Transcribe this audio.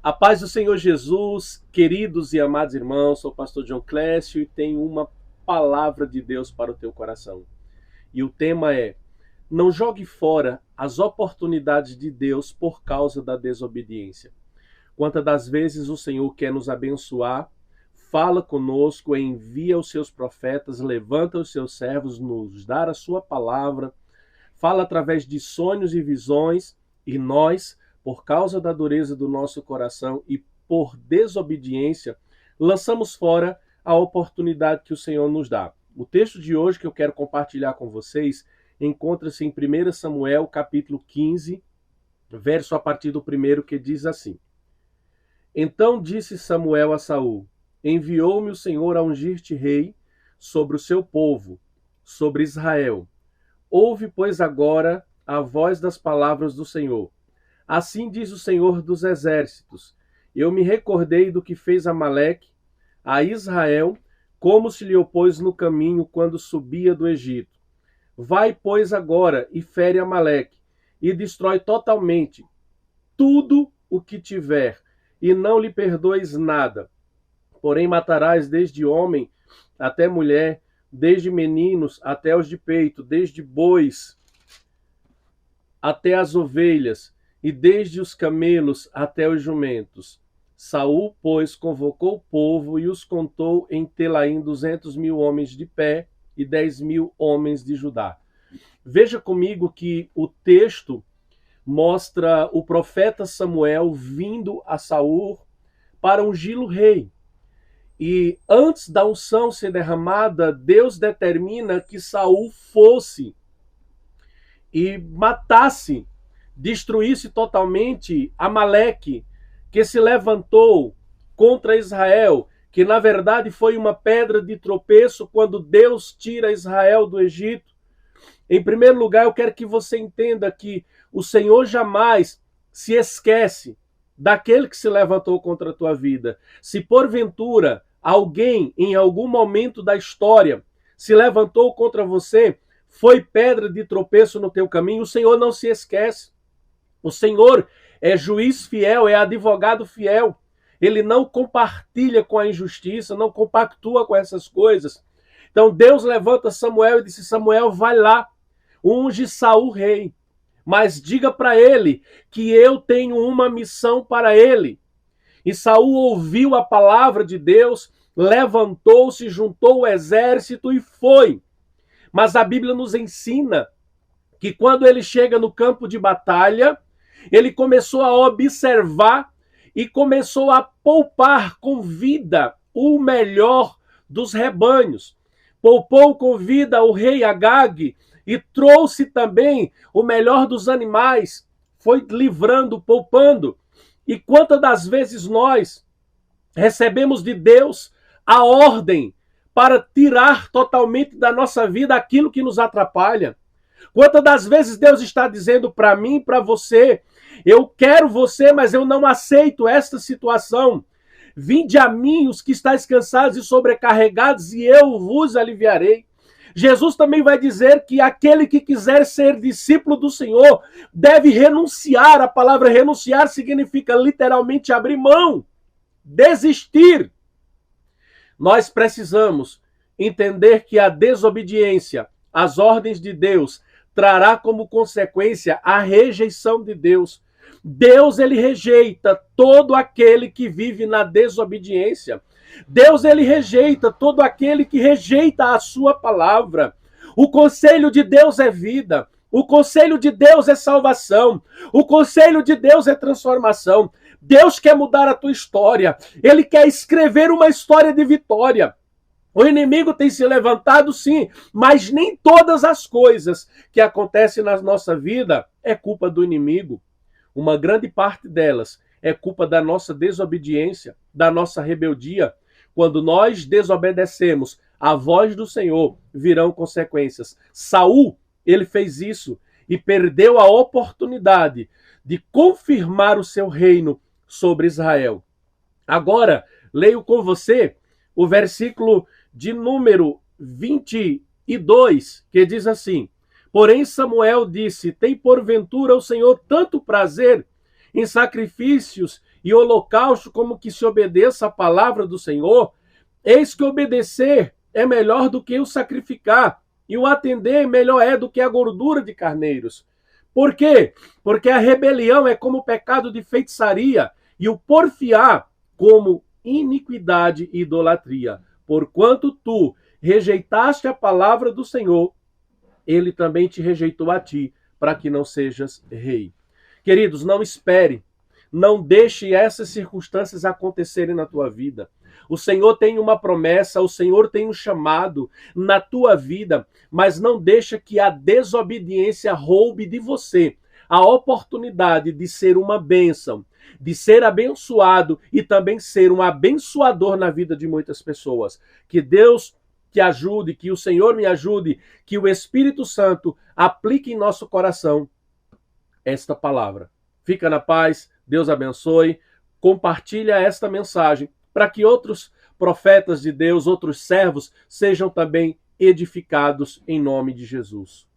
A paz do Senhor Jesus, queridos e amados irmãos, sou o pastor John Clécio e tenho uma palavra de Deus para o teu coração. E o tema é: não jogue fora as oportunidades de Deus por causa da desobediência. Quantas das vezes o Senhor quer nos abençoar, fala conosco, envia os seus profetas, levanta os seus servos, nos dar a sua palavra, fala através de sonhos e visões, e nós, por causa da dureza do nosso coração e por desobediência, lançamos fora a oportunidade que o Senhor nos dá. O texto de hoje que eu quero compartilhar com vocês encontra-se em 1 Samuel, capítulo 15, verso a partir do 1, que diz assim: Então disse Samuel a Saul: Enviou-me o Senhor a ungir-te rei sobre o seu povo, sobre Israel. Ouve, pois, agora a voz das palavras do Senhor. Assim diz o Senhor dos Exércitos: Eu me recordei do que fez Amaleque a Israel, como se lhe opôs no caminho quando subia do Egito. Vai, pois, agora e fere Amaleque, e destrói totalmente tudo o que tiver, e não lhe perdoes nada. Porém matarás desde homem até mulher, desde meninos até os de peito, desde bois até as ovelhas, e desde os camelos até os jumentos. Saul, pois, convocou o povo e os contou em Telaim 200.000 homens de pé e 10.000 homens de Judá. Veja comigo que o texto mostra o profeta Samuel vindo a Saul para ungí-lo rei. E antes da unção ser derramada, Deus determina que Saul fosse e matasse, destruísse totalmente Amaleque, que se levantou contra Israel, que na verdade foi uma pedra de tropeço quando Deus tira Israel do Egito. Em primeiro lugar, eu quero que você entenda que o Senhor jamais se esquece daquele que se levantou contra a tua vida. Se porventura alguém, em algum momento da história, se levantou contra você, foi pedra de tropeço no teu caminho, o Senhor não se esquece. O Senhor é juiz fiel, é advogado fiel. Ele não compartilha com a injustiça, não compactua com essas coisas. Então Deus levanta Samuel e disse: Samuel, vai lá, unge Saul rei, mas diga para ele que eu tenho uma missão para ele. E Saul ouviu a palavra de Deus, levantou-se, juntou o exército e foi. Mas a Bíblia nos ensina que quando ele chega no campo de batalha, ele começou a observar e começou a poupar com vida o melhor dos rebanhos. Poupou com vida o rei Agag e trouxe também o melhor dos animais. Foi livrando, poupando. E quantas das vezes nós recebemos de Deus a ordem para tirar totalmente da nossa vida aquilo que nos atrapalha? Quantas das vezes Deus está dizendo para mim e para você: eu quero você, mas eu não aceito esta situação. Vinde a mim os que estáis cansados e sobrecarregados, e eu vos aliviarei. Jesus também vai dizer que aquele que quiser ser discípulo do Senhor deve renunciar. A palavra renunciar significa literalmente abrir mão, desistir. Nós precisamos entender que a desobediência às ordens de Deus trará como consequência a rejeição de Deus. Deus, ele rejeita todo aquele que vive na desobediência. Deus, ele rejeita todo aquele que rejeita a sua palavra. O conselho de Deus é vida. O conselho de Deus é salvação. O conselho de Deus é transformação. Deus quer mudar a tua história. Ele quer escrever uma história de vitória. O inimigo tem se levantado, sim, mas nem todas as coisas que acontecem na nossa vida é culpa do inimigo. Uma grande parte delas é culpa da nossa desobediência, da nossa rebeldia. Quando nós desobedecemos a voz do Senhor, virão consequências. Saul, ele fez isso e perdeu a oportunidade de confirmar o seu reino sobre Israel. Agora, leio com você o versículo de número 22, que diz assim: Porém Samuel disse: Tem porventura o Senhor tanto prazer em sacrifícios e holocausto como que se obedeça a palavra do Senhor, eis que obedecer é melhor do que o sacrificar, e o atender melhor é do que a gordura de carneiros. Por quê? Porque a rebelião é como o pecado de feitiçaria, e o porfiar como iniquidade e idolatria. Porquanto tu rejeitaste a palavra do Senhor, ele também te rejeitou a ti, para que não sejas rei. Queridos, não espere, não deixe essas circunstâncias acontecerem na tua vida. O Senhor tem uma promessa, o Senhor tem um chamado na tua vida, mas não deixa que a desobediência roube de você a oportunidade de ser uma bênção, de ser abençoado e também ser um abençoador na vida de muitas pessoas. Que Deus te ajude, que o Senhor me ajude, que o Espírito Santo aplique em nosso coração esta palavra. Fica na paz, Deus abençoe, compartilha esta mensagem para que outros profetas de Deus, outros servos, sejam também edificados em nome de Jesus.